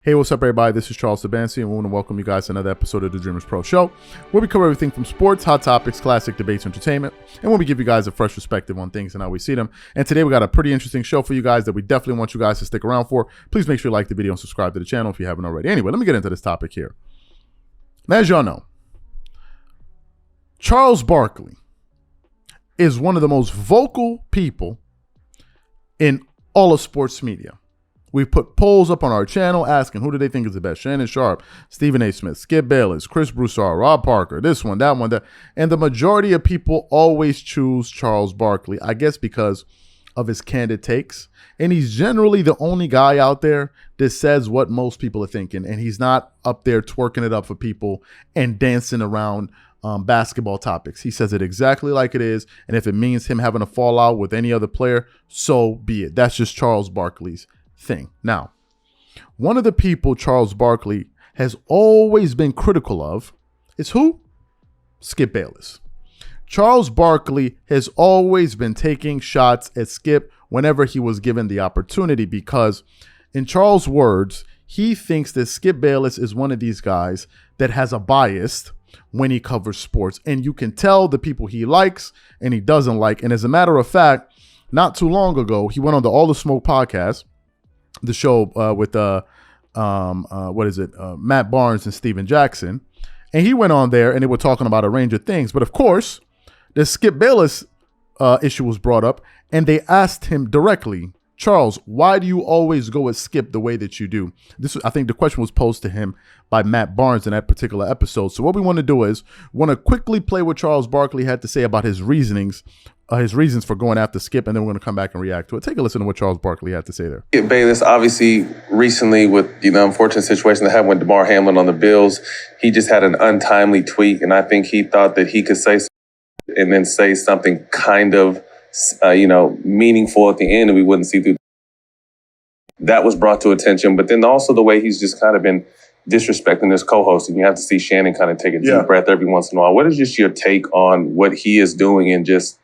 Hey, what's up, everybody? This is Charles Sabansi, and we want to welcome you guys to another episode of the Dreamerspro Show, where we cover everything from sports, hot topics, classic debates, entertainment, and when we give you guys a fresh perspective on things and how we see them. And today we got a pretty interesting show for you guys that we definitely want you guys to stick around for. Please make sure you like the video and subscribe to the channel if you haven't already. Anyway, let me get into this topic here. As y'all know, Charles Barkley is one of the most vocal people in all of sports media. We've put polls up on our channel asking who do they think is the best. Shannon, Sharpe, Stephen A. Smith, Skip Bayless, Chris Broussard, Rob Parker, this one, that one, that. And the majority of people always choose Charles Barkley, I guess because of his candid takes. And he's generally the only guy out there that says what most people are thinking. And he's not up there twerking it up for people and dancing around basketball topics. He says it exactly like it is. And if it means him having a fallout with any other player, so be it. That's just Charles Barkley's thing. Now, one of the people Charles Barkley has always been critical of is who? Skip Bayless. Charles Barkley has always been taking shots at Skip whenever he was given the opportunity because, in Charles' words, he thinks that Skip Bayless is one of these guys that has a bias when he covers sports. And you can tell the people he likes and he doesn't like. And as a matter of fact, not too long ago, he went on the All the Smoke podcast, the show with Matt Barnes and Steven Jackson. And he went on there and they were talking about a range of things. But of course, the Skip Bayless issue was brought up and they asked him directly, Charles, why do you always go at Skip the way that you do? I think the question was posed to him by Matt Barnes in that particular episode. So what we want to do is want to quickly play what Charles Barkley had to say about his reasons for going after Skip, and then we're going to come back and react to it. Take a listen to what Charles Barkley had to say there. Skip Bayless, obviously, recently with the unfortunate situation that happened with DeMar Hamlin on the Bills, he just had an untimely tweet, and I think he thought that he could say something and then say something kind of, meaningful at the end, and we wouldn't see through. That was brought to attention, but then also the way he's just kind of been disrespecting his co-host, and you have to see Shannon kind of take a deep breath every once in a while. What is just your take on what he is doing and just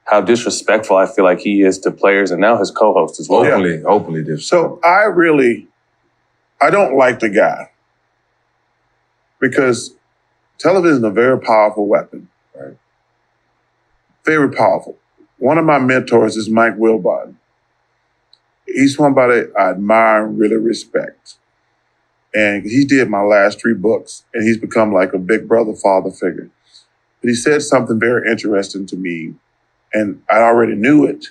how disrespectful I feel like he is to players and now his co-host as well? Openly disrespectful. So I don't like the guy because television is a very powerful weapon, right? Very powerful. One of my mentors is Mike Wilbon. He's somebody I admire and really respect. And he did my last 3 books, and he's become like a big brother, father figure. But he said something very interesting to me, and I already knew it.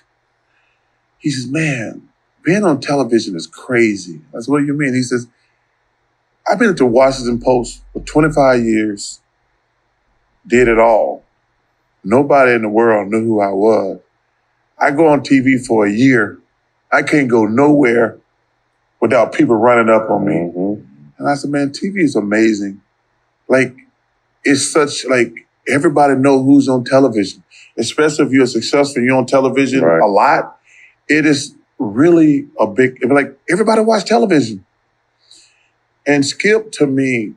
He says, man, being on television is crazy. I said, what do you mean? He says, I've been at the Washington Post for 25 years, did it all. Nobody in the world knew who I was. I go on TV for a year. I can't go nowhere without people running up on me. Mm-hmm. And I said, man, TV is amazing. Like, it's such, like, everybody know who's on television, especially if you're successful, you're on television a lot. It is really a big, like, everybody watch television. And Skip, to me,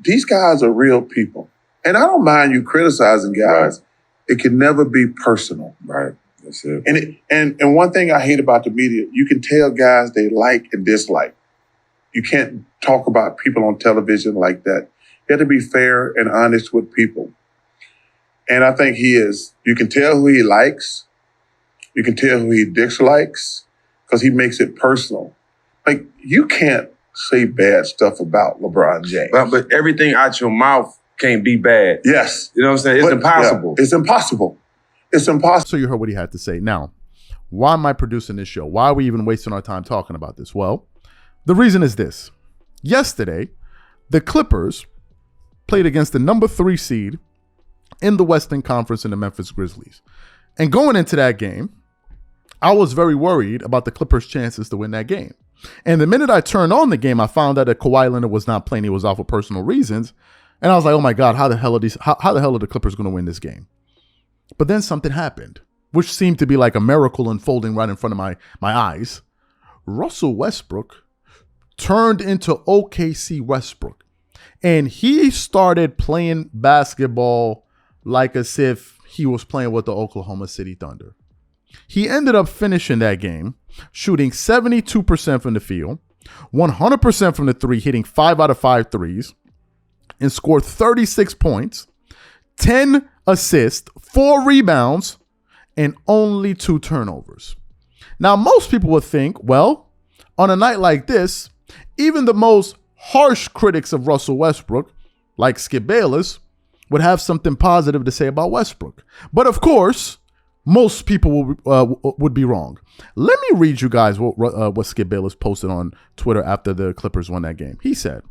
these guys are real people. And I don't mind you criticizing guys. Right. It can never be personal. Right. That's it. And one thing I hate about the media, you can tell guys they like and dislike. You can't talk about people on television like that. You have to be fair and honest with people. And I think he is. You can tell who he likes. You can tell who he dislikes because he makes it personal. Like, you can't say bad stuff about LeBron James. But everything out your mouth can't be bad. Yes. You know what I'm saying? It's impossible. Yeah, it's impossible. It's impossible. So you heard what he had to say. Now, why am I producing this show? Why are we even wasting our time talking about this? Well, the reason is this. Yesterday, the Clippers played against the number 3 seed in the Western Conference in the Memphis Grizzlies. And going into that game, I was very worried about the Clippers' chances to win that game. And the minute I turned on the game, I found out that Kawhi Leonard was not playing. He was out for personal reasons. And I was like, oh my God, how the hell are the Clippers going to win this game? But then something happened, which seemed to be like a miracle unfolding right in front of my eyes. Russell Westbrook turned into OKC Westbrook. And he started playing basketball like as if he was playing with the Oklahoma City Thunder. He ended up finishing that game shooting 72% from the field, 100% from the three, hitting 5 out of 5 threes, and scored 36 points, 10 assists, 4 rebounds, and only 2 turnovers. Now, most people would think, well, on a night like this, even the most harsh critics of Russell Westbrook, like Skip Bayless, would have something positive to say about Westbrook. But of course, most people would be wrong. Let me read you guys what Skip Bayless posted on Twitter after the Clippers won that game. He said,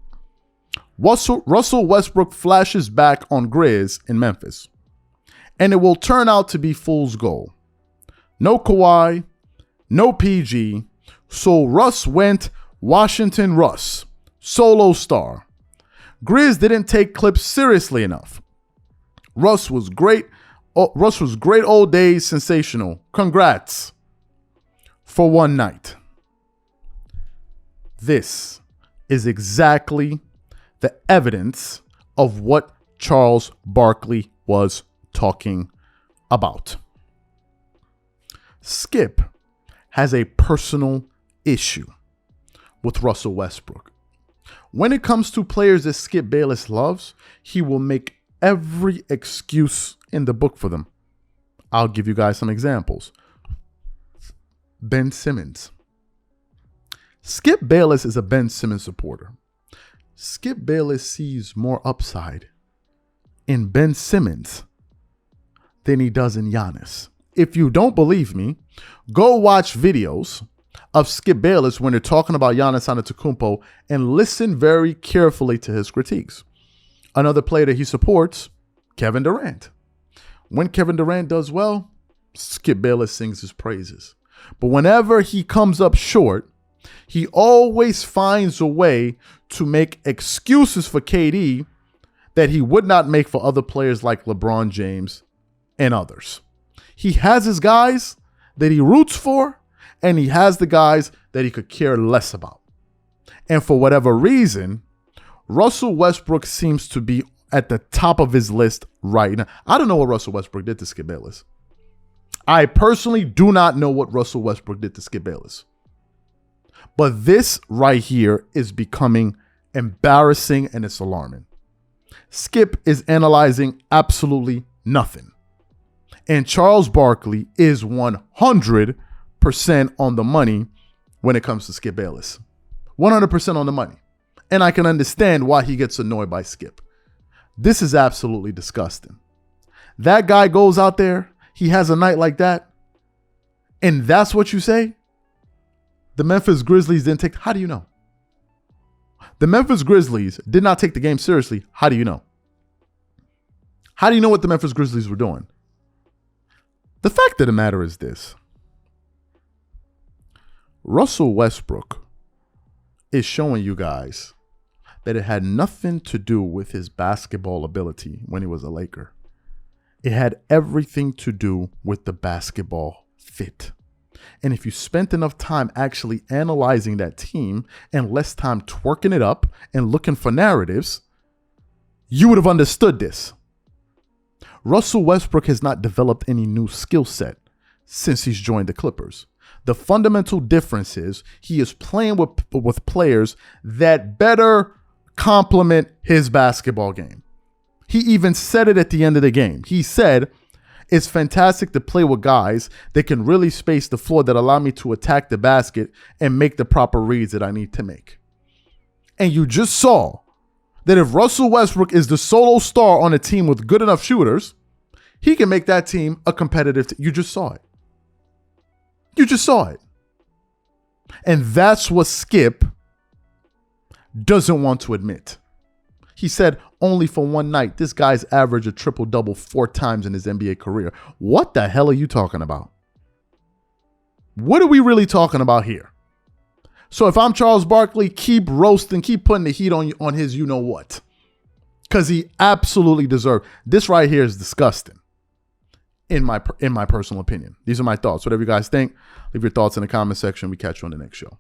Russell Westbrook flashes back on Grizz in Memphis, and it will turn out to be fool's gold. No Kawhi, no PG, so Russ went Washington Russ, solo star. Grizz didn't take Clips seriously enough. Russ was great old days, sensational. Congrats for one night. This is exactly the evidence of what Charles Barkley was talking about. Skip has a personal issue with Russell Westbrook. When it comes to players that Skip Bayless loves, he will make every excuse in the book for them. I'll give you guys some examples. Ben Simmons. Skip Bayless is a Ben Simmons supporter. Skip Bayless sees more upside in Ben Simmons than he does in Giannis. If you don't believe me, go watch videos of Skip Bayless when they're talking about Giannis Antetokounmpo and listen very carefully to his critiques. Another player that he supports, Kevin Durant. When Kevin Durant does well, Skip Bayless sings his praises. But whenever he comes up short, he always finds a way to make excuses for KD that he would not make for other players like LeBron James and others. He has his guys that he roots for, and he has the guys that he could care less about. And for whatever reason, Russell Westbrook seems to be at the top of his list right now. I don't know what Russell Westbrook did to Skip Bayless. I personally do not know what Russell Westbrook did to Skip Bayless. But this right here is becoming embarrassing and it's alarming. Skip is analyzing absolutely nothing. And Charles Barkley is 100% on the money when it comes to Skip Bayless. 100% on the money. And I can understand why he gets annoyed by Skip. This is absolutely disgusting. That guy goes out there, he has a night like that, and that's what you say? The Memphis Grizzlies didn't take... How do you know? The Memphis Grizzlies did not take the game seriously. How do you know? How do you know what the Memphis Grizzlies were doing? The fact of the matter is this. Russell Westbrook is showing you guys that it had nothing to do with his basketball ability when he was a Laker. It had everything to do with the basketball fit. And if you spent enough time actually analyzing that team and less time twerking it up and looking for narratives, you would have understood this. Russell Westbrook has not developed any new skill set since he's joined the Clippers. The fundamental difference is he is playing with players that better complement his basketball game. He even said it at the end of the game. He said, it's fantastic to play with guys that can really space the floor that allow me to attack the basket and make the proper reads that I need to make. And you just saw that if Russell Westbrook is the solo star on a team with good enough shooters, he can make that team a competitive team. You just saw it. You just saw it. And that's what Skip doesn't want to admit. He said only for one night, this guy's averaged a triple-double 4 times in his NBA career. What the hell are you talking about? What are we really talking about here? So if I'm Charles Barkley, keep roasting, keep putting the heat on his you-know-what. Because he absolutely deserved. This right here is disgusting. In my personal opinion. These are my thoughts. Whatever you guys think, leave your thoughts in the comment section. We catch you on the next show.